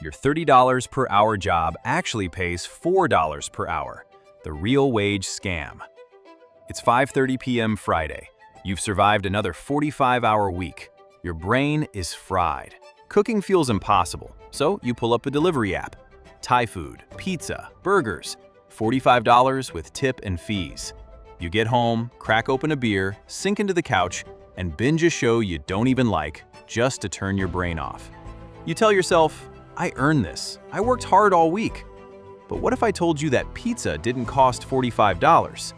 Your $30 per hour job actually pays $4 per hour. The real wage scam. It's 5:30 p.m. Friday. You've survived another 45-hour week. Your brain is fried. Cooking feels impossible, so you pull up a delivery app. Thai food, pizza, burgers, $45 with tip and fees. You get home, crack open a beer, sink into the couch, and binge a show you don't even like just to turn your brain off. You tell yourself, I earned this. I worked hard all week. But what if I told you that pizza didn't cost $45?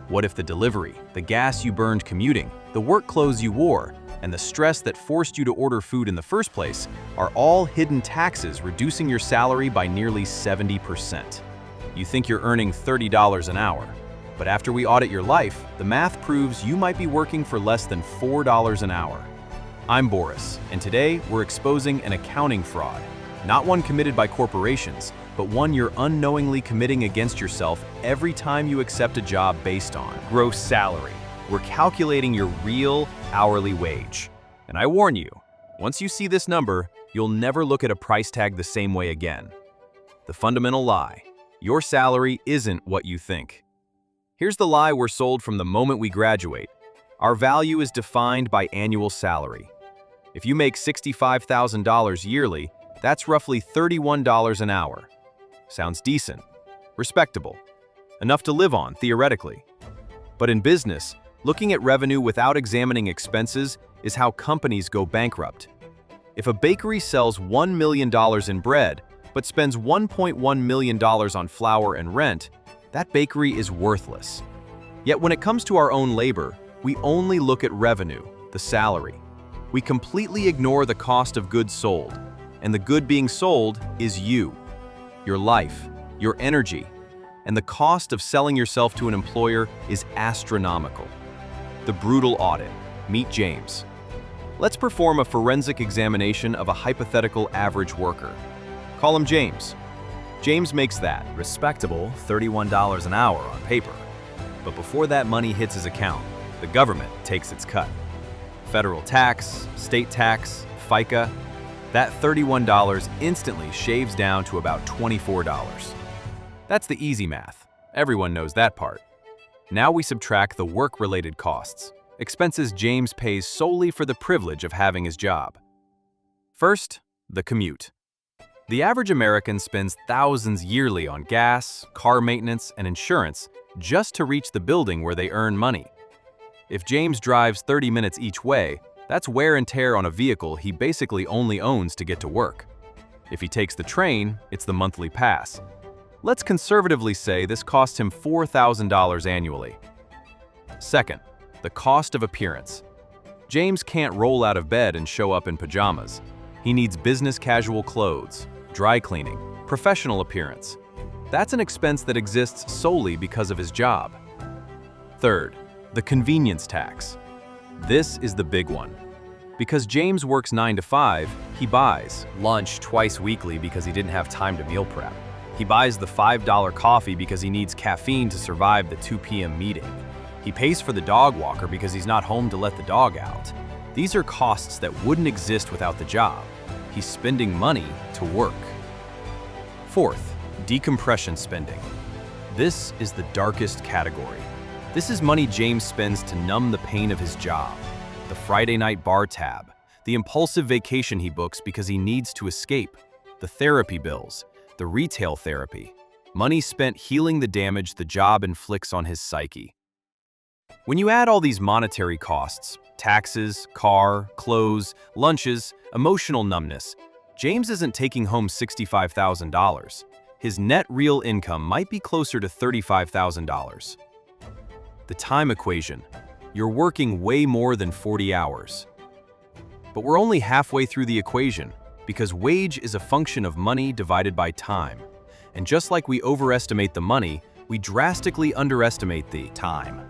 What if the delivery, the gas you burned commuting, the work clothes you wore, and the stress that forced you to order food in the first place are all hidden taxes reducing your salary by nearly 70%? You think you're earning $30 an hour, but after we audit your life, the math proves you might be working for less than $4 an hour. I'm Boris, and today we're exposing an accounting fraud, not one committed by corporations, but one you're unknowingly committing against yourself every time you accept a job based on gross salary. We're calculating your real hourly wage. And I warn you, once you see this number, you'll never look at a price tag the same way again. The fundamental lie: your salary isn't what you think. Here's the lie we're sold from the moment we graduate. Our value is defined by annual salary. If you make $65,000 yearly, that's roughly $31 an hour. Sounds decent, respectable, enough to live on theoretically. But in business, looking at revenue without examining expenses is how companies go bankrupt. If a bakery sells $1 million in bread, but spends $1.1 million on flour and rent, that bakery is worthless. Yet when it comes to our own labor, we only look at revenue, the salary. We completely ignore the cost of goods sold, and the good being sold is you, your life, your energy, and the cost of selling yourself to an employer is astronomical. The brutal audit. Meet James. Let's perform a forensic examination of a hypothetical average worker. Call him James. James makes that respectable $31 an hour on paper. But before that money hits his account, the government takes its cut. Federal tax, state tax, FICA, that $31 instantly shaves down to about $24. That's the easy math. Everyone knows that part. Now we subtract the work-related costs, expenses James pays solely for the privilege of having his job. First, the commute. The average American spends thousands yearly on gas, car maintenance, and insurance just to reach the building where they earn money. If James drives 30 minutes each way, that's wear and tear on a vehicle he basically only owns to get to work. If he takes the train, it's the monthly pass. Let's conservatively say this costs him $4,000 annually. Second, the cost of appearance. James can't roll out of bed and show up in pajamas. He needs business casual clothes, dry cleaning, professional appearance. That's an expense that exists solely because of his job. Third, the convenience tax. This is the big one. Because James works 9 to 5, he buys lunch twice weekly because he didn't have time to meal prep. He buys the $5 coffee because he needs caffeine to survive the 2 p.m. meeting. He pays for the dog walker because he's not home to let the dog out. These are costs that wouldn't exist without the job. He's spending money to work. Fourth, decompression spending. This is the darkest category. This is money James spends to numb the pain of his job. The Friday night bar tab, the impulsive vacation he books because he needs to escape, the therapy bills, the retail therapy, money spent healing the damage the job inflicts on his psyche. When you add all these monetary costs, taxes, car, clothes, lunches, emotional numbness, James isn't taking home $65,000. His net real income might be closer to $35,000. The time equation. You're working way more than 40 hours. But we're only halfway through the equation because wage is a function of money divided by time. And just like we overestimate the money, we drastically underestimate the time.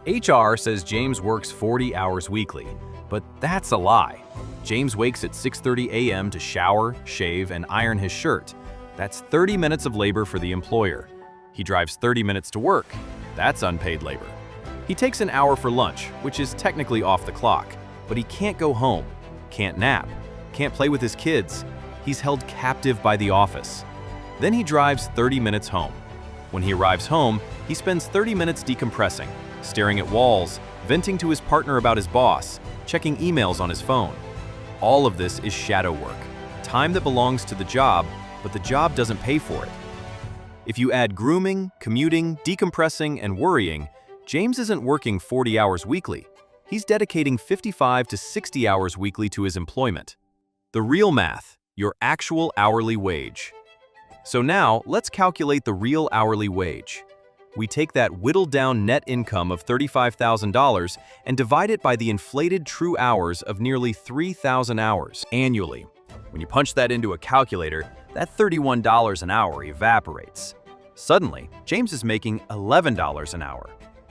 HR says James works 40 hours weekly, but that's a lie. James wakes at 6:30 a.m. to shower, shave, and iron his shirt. That's 30 minutes of labor for the employer. He drives 30 minutes to work. That's unpaid labor. He takes an hour for lunch, which is technically off the clock, but he can't go home, can't nap, can't play with his kids. He's held captive by the office. Then he drives 30 minutes home. When he arrives home, he spends 30 minutes decompressing, staring at walls, venting to his partner about his boss, checking emails on his phone. All of this is shadow work, time that belongs to the job, but the job doesn't pay for it. If you add grooming, commuting, decompressing, and worrying, James isn't working 40 hours weekly. He's dedicating 55 to 60 hours weekly to his employment. The real math, your actual hourly wage. So now, let's calculate the real hourly wage. We take that whittled down net income of $35,000 and divide it by the inflated true hours of nearly 3,000 hours annually. When you punch that into a calculator, that $31 an hour evaporates. Suddenly, James is making $11 an hour,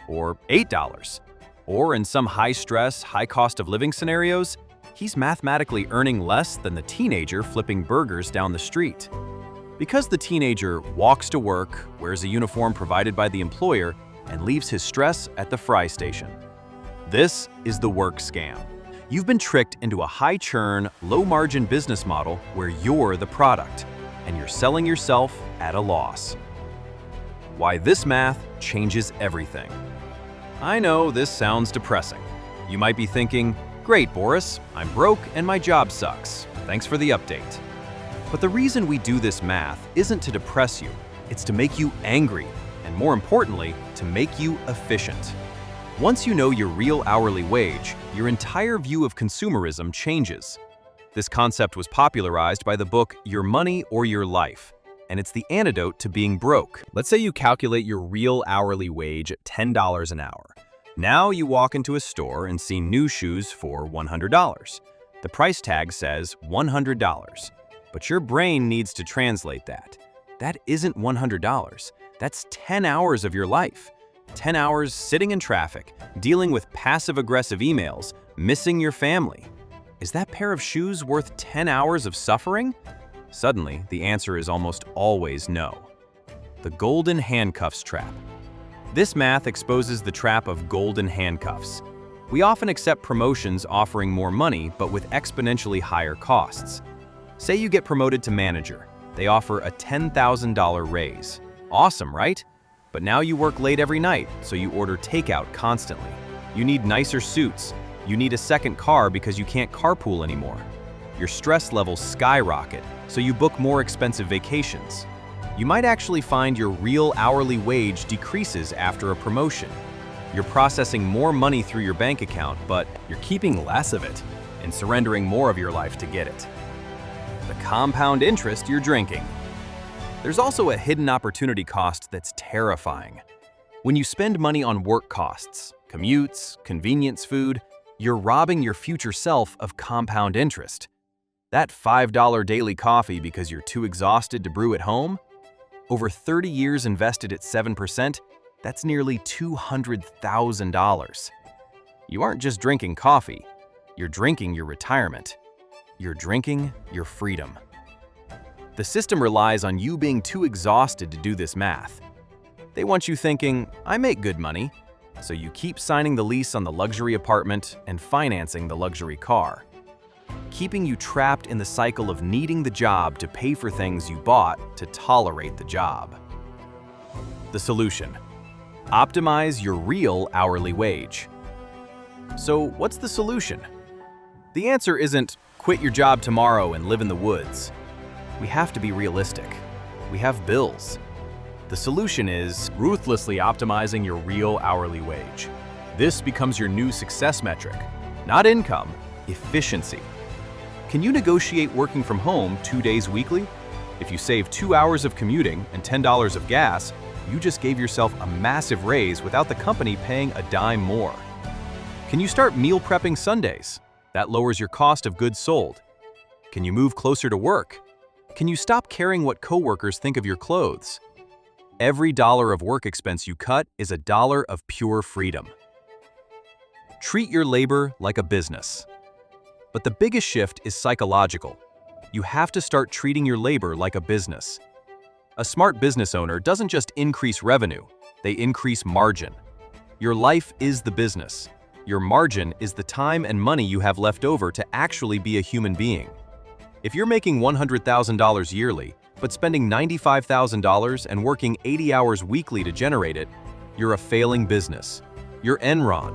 or $8. Or in some high-stress, high cost-of-living scenarios, he's mathematically earning less than the teenager flipping burgers down the street. Because the teenager walks to work, wears a uniform provided by the employer, and leaves his stress at the fry station. This is the work scam. You've been tricked into a high-churn, low-margin business model where you're the product, and you're selling yourself at a loss. Why this math changes everything. I know this sounds depressing. You might be thinking, "Great, Boris, I'm broke and my job sucks. Thanks for the update." But the reason we do this math isn't to depress you, it's to make you angry, and more importantly, to make you efficient. Once you know your real hourly wage, your entire view of consumerism changes. This concept was popularized by the book Your Money or Your Life, and it's the antidote to being broke. Let's say you calculate your real hourly wage at $10 an hour. Now you walk into a store and see new shoes for $100. The price tag says $100, but your brain needs to translate that. That isn't $100, that's 10 hours of your life. 10 hours sitting in traffic, dealing with passive-aggressive emails, missing your family. Is that pair of shoes worth 10 hours of suffering? Suddenly, the answer is almost always no. The golden handcuffs trap. This math exposes the trap of golden handcuffs. We often accept promotions offering more money, but with exponentially higher costs. Say you get promoted to manager. They offer a $10,000 raise. Awesome, right? But now you work late every night, so you order takeout constantly. You need nicer suits. You need a second car because you can't carpool anymore. Your stress levels skyrocket, so you book more expensive vacations. You might actually find your real hourly wage decreases after a promotion. You're processing more money through your bank account, but you're keeping less of it and surrendering more of your life to get it. The compound interest you're drinking. There's also a hidden opportunity cost that's terrifying. When you spend money on work costs, commutes, convenience food, you're robbing your future self of compound interest. That $5 daily coffee because you're too exhausted to brew at home? Over 30 years invested at 7%, that's nearly $200,000. You aren't just drinking coffee, you're drinking your retirement. You're drinking your freedom. The system relies on you being too exhausted to do this math. They want you thinking, I make good money, so you keep signing the lease on the luxury apartment and financing the luxury car, keeping you trapped in the cycle of needing the job to pay for things you bought to tolerate the job. The solution: optimize your real hourly wage. So what's the solution? The answer isn't quit your job tomorrow and live in the woods. We have to be realistic. We have bills. The solution is ruthlessly optimizing your real hourly wage. This becomes your new success metric. Not income, efficiency. Can you negotiate working from home 2 days weekly? If you save 2 hours of commuting and $10 of gas, you just gave yourself a massive raise without the company paying a dime more. Can you start meal prepping Sundays? That lowers your cost of goods sold. Can you move closer to work? Can you stop caring what coworkers think of your clothes? Every dollar of work expense you cut is a dollar of pure freedom. Treat your labor like a business. But the biggest shift is psychological. You have to start treating your labor like a business. A smart business owner doesn't just increase revenue, they increase margin. Your life is the business. Your margin is the time and money you have left over to actually be a human being. If you're making $100,000 yearly, but spending $95,000 and working 80 hours weekly to generate it, you're a failing business. You're Enron.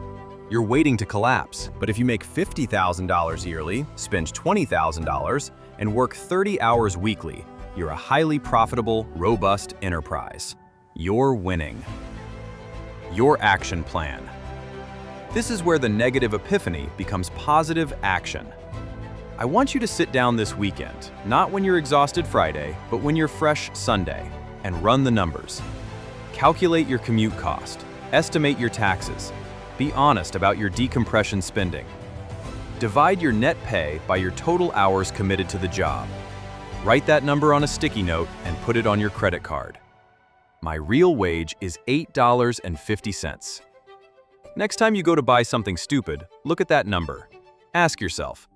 You're waiting to collapse. But if you make $50,000 yearly, spend $20,000, and work 30 hours weekly, you're a highly profitable, robust enterprise. You're winning. Your action plan. This is where the negative epiphany becomes positive action. I want you to sit down this weekend, not when you're exhausted Friday, but when you're fresh Sunday, and run the numbers. Calculate your commute cost, estimate your taxes, be honest about your decompression spending. Divide your net pay by your total hours committed to the job. Write that number on a sticky note and put it on your credit card. My real wage is $8.50. Next time you go to buy something stupid, look at that number. Ask yourself,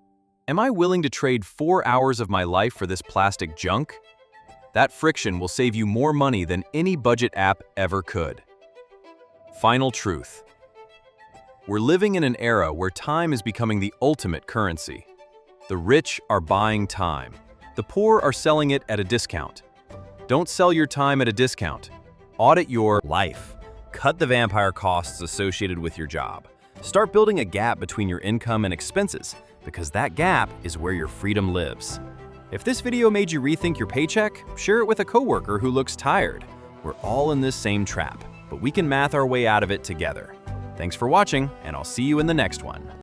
am I willing to trade 4 hours of my life for this plastic junk? That friction will save you more money than any budget app ever could. Final truth. We're living in an era where time is becoming the ultimate currency. The rich are buying time. The poor are selling it at a discount. Don't sell your time at a discount. Audit your life. Cut the vampire costs associated with your job. Start building a gap between your income and expenses, because that gap is where your freedom lives. If this video made you rethink your paycheck, share it with a coworker who looks tired. We're all in this same trap, but we can math our way out of it together. Thanks for watching, and I'll see you in the next one.